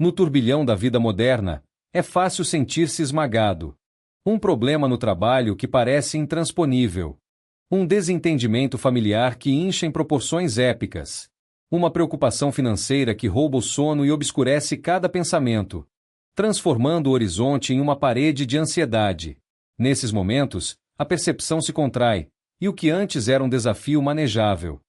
No turbilhão da vida moderna, é fácil sentir-se esmagado. Um problema no trabalho que parece intransponível. Um desentendimento familiar que incha em proporções épicas. Uma preocupação financeira que rouba o sono e obscurece cada pensamento, transformando o horizonte em uma parede de ansiedade. Nesses momentos, a percepção se contrai, e o que antes era um desafio manejável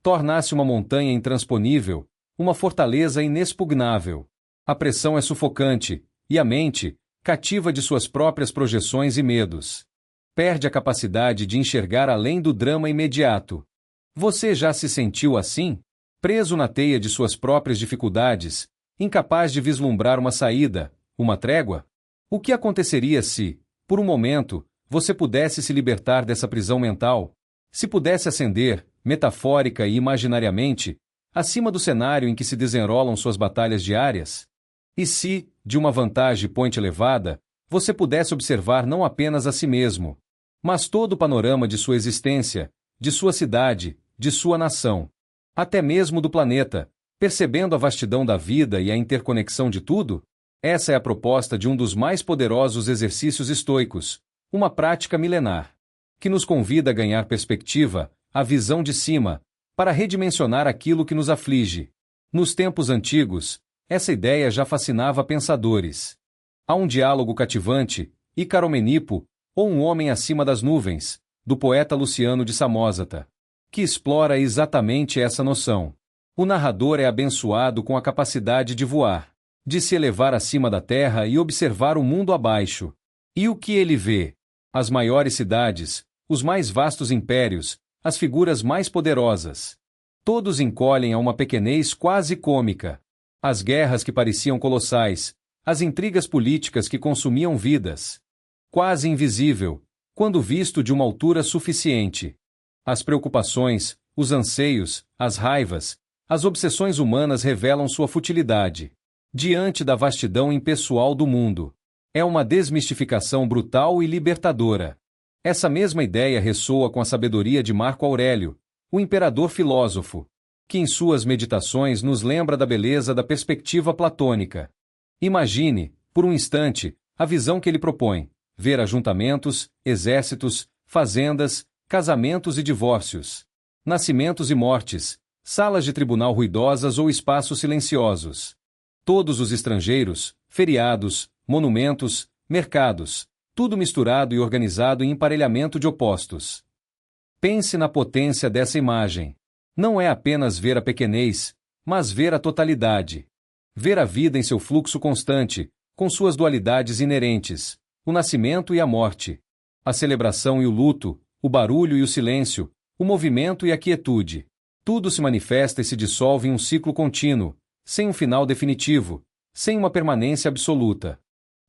torna-se uma montanha intransponível, uma fortaleza inexpugnável. A pressão é sufocante, e a mente, cativa de suas próprias projeções e medos, perde a capacidade de enxergar além do drama imediato. Você já se sentiu assim? Preso na teia de suas próprias dificuldades, incapaz de vislumbrar uma saída, uma trégua? O que aconteceria se, por um momento, você pudesse se libertar dessa prisão mental? Se pudesse ascender, metafórica e imaginariamente, acima do cenário em que se desenrolam suas batalhas diárias? E se, de uma vantagem point elevada, você pudesse observar não apenas a si mesmo, mas todo o panorama de sua existência, de sua cidade, de sua nação, até mesmo do planeta, percebendo a vastidão da vida e a interconexão de tudo? Essa é a proposta de um dos mais poderosos exercícios estoicos, uma prática milenar, que nos convida a ganhar perspectiva, a visão de cima, para redimensionar aquilo que nos aflige. Nos tempos antigos, essa ideia já fascinava pensadores. Há um diálogo cativante, Icaromenipo, ou Um Homem Acima das Nuvens, do poeta Luciano de Samosata, que explora exatamente essa noção. O narrador é abençoado com a capacidade de voar, de se elevar acima da terra e observar o mundo abaixo. E o que ele vê? As maiores cidades, os mais vastos impérios, as figuras mais poderosas. Todos encolhem a uma pequenez quase cômica. As guerras que pareciam colossais, as intrigas políticas que consumiam vidas. Quase invisível, quando visto de uma altura suficiente. As preocupações, os anseios, as raivas, as obsessões humanas revelam sua futilidade diante da vastidão impessoal do mundo. É uma desmistificação brutal e libertadora. Essa mesma ideia ressoa com a sabedoria de Marco Aurélio, o imperador filósofo, que em suas meditações nos lembra da beleza da perspectiva platônica. Imagine, por um instante, a visão que ele propõe: ver ajuntamentos, exércitos, fazendas, casamentos e divórcios, nascimentos e mortes, salas de tribunal ruidosas ou espaços silenciosos. Todos os estrangeiros, feriados, monumentos, mercados, tudo misturado e organizado em emparelhamento de opostos. Pense na potência dessa imagem. Não é apenas ver a pequenez, mas ver a totalidade. Ver a vida em seu fluxo constante, com suas dualidades inerentes, o nascimento e a morte, a celebração e o luto, o barulho e o silêncio, o movimento e a quietude. Tudo se manifesta e se dissolve em um ciclo contínuo, sem um final definitivo, sem uma permanência absoluta.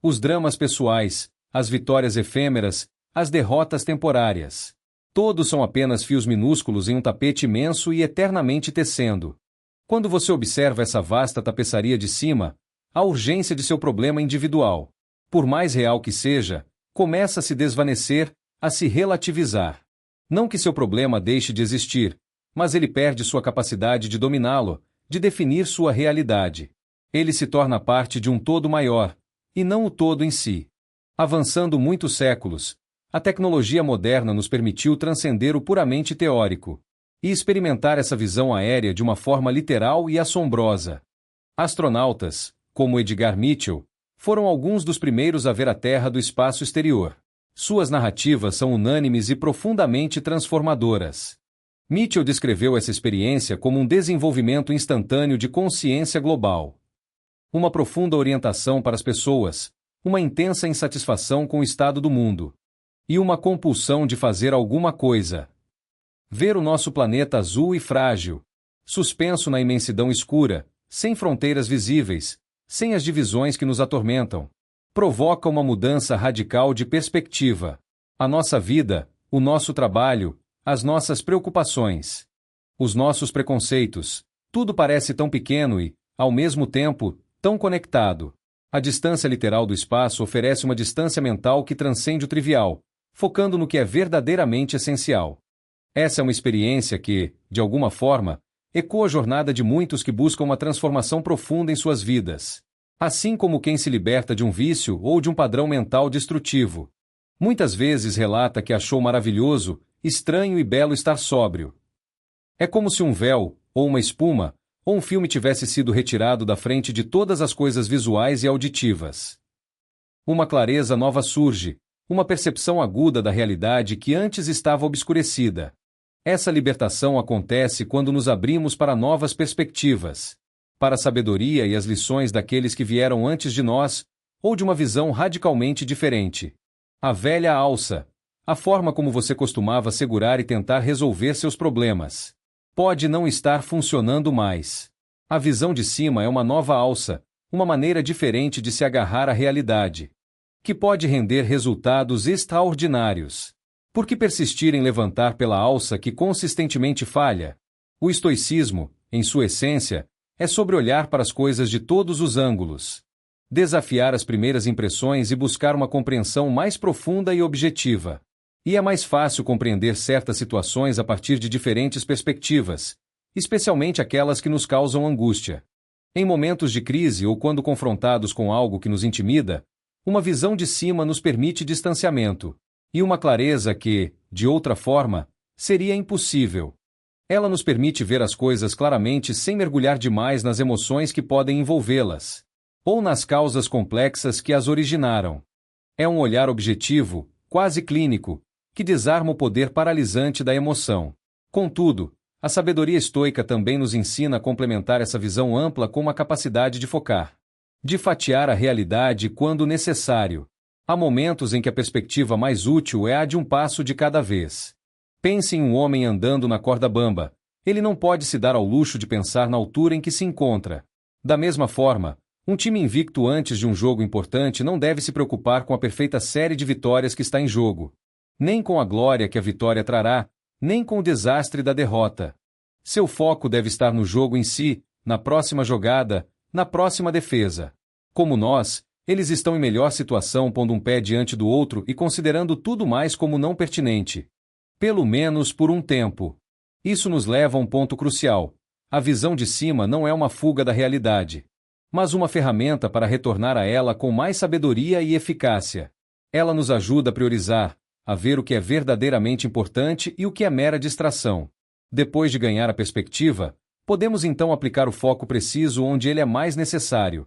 Os dramas pessoais, as vitórias efêmeras, as derrotas temporárias. Todos são apenas fios minúsculos em um tapete imenso e eternamente tecendo. Quando você observa essa vasta tapeçaria de cima, a urgência de seu problema individual, por mais real que seja, começa a se desvanecer, a se relativizar. Não que seu problema deixe de existir, mas ele perde sua capacidade de dominá-lo, de definir sua realidade. Ele se torna parte de um todo maior, e não o todo em si. Avançando muitos séculos, a tecnologia moderna nos permitiu transcender o puramente teórico e experimentar essa visão aérea de uma forma literal e assombrosa. Astronautas, como Edgar Mitchell, foram alguns dos primeiros a ver a Terra do espaço exterior. Suas narrativas são unânimes e profundamente transformadoras. Mitchell descreveu essa experiência como um desenvolvimento instantâneo de consciência global. Uma profunda orientação para as pessoas, uma intensa insatisfação com o estado do mundo, e uma compulsão de fazer alguma coisa. Ver o nosso planeta azul e frágil, suspenso na imensidão escura, sem fronteiras visíveis, sem as divisões que nos atormentam, provoca uma mudança radical de perspectiva. A nossa vida, o nosso trabalho, as nossas preocupações, os nossos preconceitos, tudo parece tão pequeno e, ao mesmo tempo, tão conectado. A distância literal do espaço oferece uma distância mental que transcende o trivial, focando no que é verdadeiramente essencial. Essa é uma experiência que, de alguma forma, ecoa a jornada de muitos que buscam uma transformação profunda em suas vidas. Assim como quem se liberta de um vício ou de um padrão mental destrutivo. Muitas vezes relata que achou maravilhoso, estranho e belo estar sóbrio. É como se um véu, ou uma espuma, ou um filme tivesse sido retirado da frente de todas as coisas visuais e auditivas. Uma clareza nova surge, uma percepção aguda da realidade que antes estava obscurecida. Essa libertação acontece quando nos abrimos para novas perspectivas, para a sabedoria e as lições daqueles que vieram antes de nós, ou de uma visão radicalmente diferente. A velha alça, a forma como você costumava segurar e tentar resolver seus problemas, pode não estar funcionando mais. A visão de cima é uma nova alça, uma maneira diferente de se agarrar à realidade, que pode render resultados extraordinários. Por que persistir em levantar pela alça que consistentemente falha? O estoicismo, em sua essência, é sobre olhar para as coisas de todos os ângulos, desafiar as primeiras impressões e buscar uma compreensão mais profunda e objetiva. E é mais fácil compreender certas situações a partir de diferentes perspectivas, especialmente aquelas que nos causam angústia. Em momentos de crise ou quando confrontados com algo que nos intimida, uma visão de cima nos permite distanciamento, e uma clareza que, de outra forma, seria impossível. Ela nos permite ver as coisas claramente sem mergulhar demais nas emoções que podem envolvê-las, ou nas causas complexas que as originaram. É um olhar objetivo, quase clínico, que desarma o poder paralisante da emoção. Contudo, a sabedoria estoica também nos ensina a complementar essa visão ampla com uma capacidade de focar, de fatiar a realidade quando necessário. Há momentos em que a perspectiva mais útil é a de um passo de cada vez. Pense em um homem andando na corda bamba. Ele não pode se dar ao luxo de pensar na altura em que se encontra. Da mesma forma, um time invicto antes de um jogo importante não deve se preocupar com a perfeita série de vitórias que está em jogo, nem com a glória que a vitória trará, nem com o desastre da derrota. Seu foco deve estar no jogo em si, na próxima jogada, na próxima defesa. Como nós, eles estão em melhor situação pondo um pé diante do outro e considerando tudo mais como não pertinente. Pelo menos por um tempo. Isso nos leva a um ponto crucial. A visão de cima não é uma fuga da realidade, mas uma ferramenta para retornar a ela com mais sabedoria e eficácia. Ela nos ajuda a priorizar, a ver o que é verdadeiramente importante e o que é mera distração. Depois de ganhar a perspectiva, podemos então aplicar o foco preciso onde ele é mais necessário.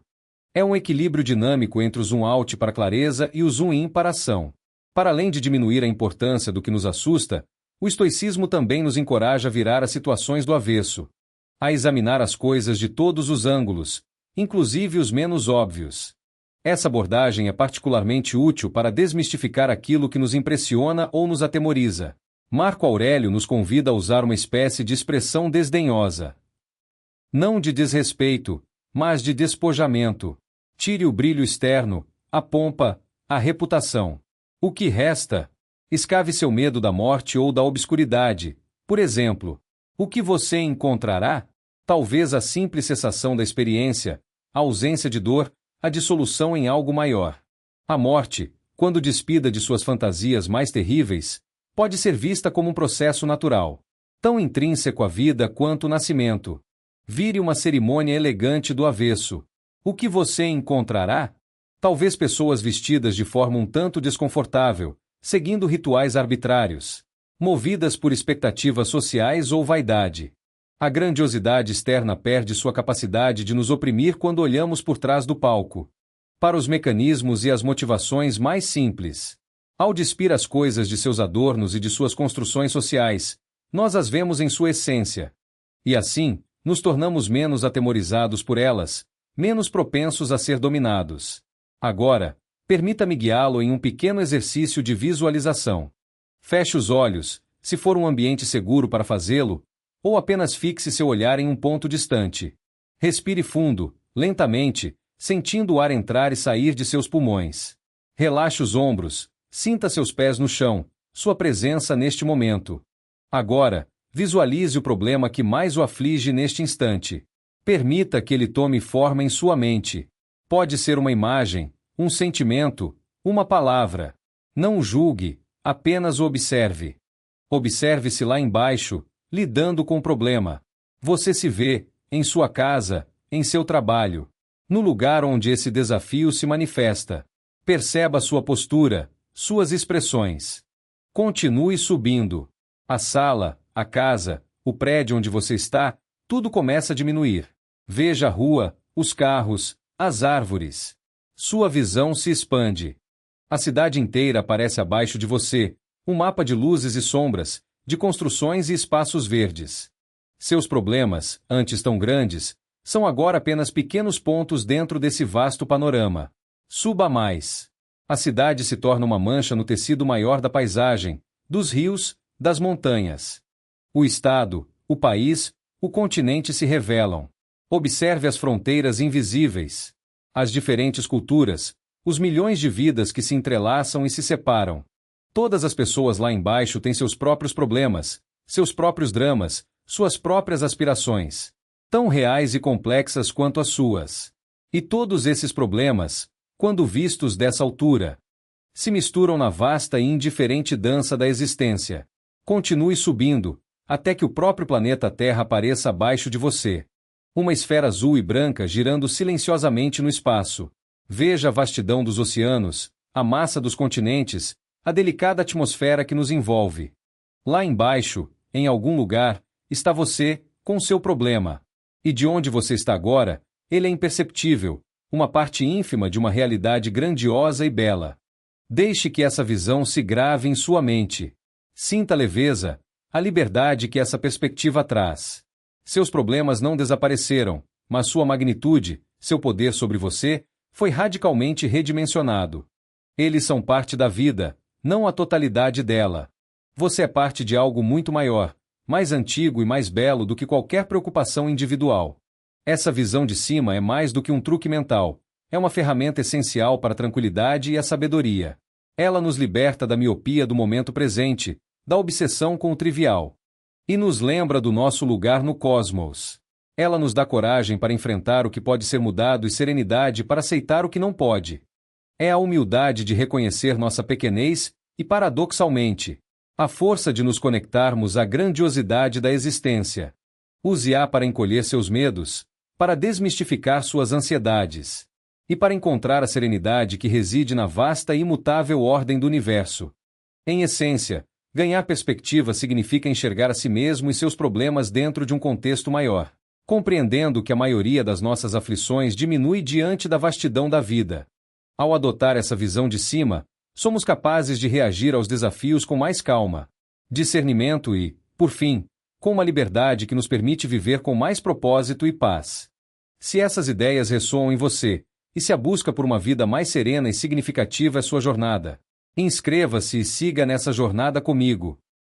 É um equilíbrio dinâmico entre o zoom out para a clareza e o zoom in para a ação. Para além de diminuir a importância do que nos assusta, o estoicismo também nos encoraja a virar as situações do avesso, a examinar as coisas de todos os ângulos, inclusive os menos óbvios. Essa abordagem é particularmente útil para desmistificar aquilo que nos impressiona ou nos atemoriza. Marco Aurélio nos convida a usar uma espécie de expressão desdenhosa. Não de desrespeito, mas de despojamento. Tire o brilho externo, a pompa, a reputação. O que resta? Escave seu medo da morte ou da obscuridade. Por exemplo, o que você encontrará? Talvez a simples cessação da experiência, a ausência de dor, a dissolução em algo maior. A morte, quando despida de suas fantasias mais terríveis, pode ser vista como um processo natural, tão intrínseco à vida quanto o nascimento. Vire uma cerimônia elegante do avesso. O que você encontrará? Talvez pessoas vestidas de forma um tanto desconfortável, seguindo rituais arbitrários, movidas por expectativas sociais ou vaidade. A grandiosidade externa perde sua capacidade de nos oprimir quando olhamos por trás do palco, para os mecanismos e as motivações mais simples. Ao despir as coisas de seus adornos e de suas construções sociais, nós as vemos em sua essência. E assim, nos tornamos menos atemorizados por elas, menos propensos a ser dominados. Agora, permita-me guiá-lo em um pequeno exercício de visualização. Feche os olhos, se for um ambiente seguro para fazê-lo, ou apenas fixe seu olhar em um ponto distante. Respire fundo, lentamente, sentindo o ar entrar e sair de seus pulmões. Relaxe os ombros, sinta seus pés no chão, sua presença neste momento. Agora, visualize o problema que mais o aflige neste instante. Permita que ele tome forma em sua mente. Pode ser uma imagem, um sentimento, uma palavra. Não o julgue, apenas o observe. Observe-se lá embaixo, lidando com o problema. Você se vê, em sua casa, em seu trabalho. No lugar onde esse desafio se manifesta, perceba sua postura, suas expressões. Continue subindo. A sala, a casa, o prédio onde você está, tudo começa a diminuir. Veja a rua, os carros, as árvores. Sua visão se expande. A cidade inteira aparece abaixo de você, um mapa de luzes e sombras, de construções e espaços verdes. Seus problemas, antes tão grandes, são agora apenas pequenos pontos dentro desse vasto panorama. Suba mais. A cidade se torna uma mancha no tecido maior da paisagem, dos rios, das montanhas. O estado, o país, o continente se revelam. Observe as fronteiras invisíveis, as diferentes culturas, os milhões de vidas que se entrelaçam e se separam. Todas as pessoas lá embaixo têm seus próprios problemas, seus próprios dramas, suas próprias aspirações, tão reais e complexas quanto as suas. E todos esses problemas, quando vistos dessa altura, se misturam na vasta e indiferente dança da existência. Continue subindo, até que o próprio planeta Terra apareça abaixo de você. Uma esfera azul e branca girando silenciosamente no espaço. Veja a vastidão dos oceanos, a massa dos continentes, a delicada atmosfera que nos envolve. Lá embaixo, em algum lugar, está você, com seu problema. E de onde você está agora, ele é imperceptível, uma parte ínfima de uma realidade grandiosa e bela. Deixe que essa visão se grave em sua mente. Sinta a leveza, a liberdade que essa perspectiva traz. Seus problemas não desapareceram, mas sua magnitude, seu poder sobre você, foi radicalmente redimensionado. Eles são parte da vida, não a totalidade dela. Você é parte de algo muito maior, mais antigo e mais belo do que qualquer preocupação individual. Essa visão de cima é mais do que um truque mental, é uma ferramenta essencial para a tranquilidade e a sabedoria. Ela nos liberta da miopia do momento presente, da obsessão com o trivial. E nos lembra do nosso lugar no cosmos. Ela nos dá coragem para enfrentar o que pode ser mudado e serenidade para aceitar o que não pode. É a humildade de reconhecer nossa pequenez e, paradoxalmente, a força de nos conectarmos à grandiosidade da existência. Use-a para encolher seus medos, para desmistificar suas ansiedades e para encontrar a serenidade que reside na vasta e imutável ordem do universo. Em essência, ganhar perspectiva significa enxergar a si mesmo e seus problemas dentro de um contexto maior, compreendendo que a maioria das nossas aflições diminui diante da vastidão da vida. Ao adotar essa visão de cima, somos capazes de reagir aos desafios com mais calma, discernimento e, por fim, com uma liberdade que nos permite viver com mais propósito e paz. Se essas ideias ressoam em você, e se a busca por uma vida mais serena e significativa é sua jornada, inscreva-se e siga nessa jornada comigo.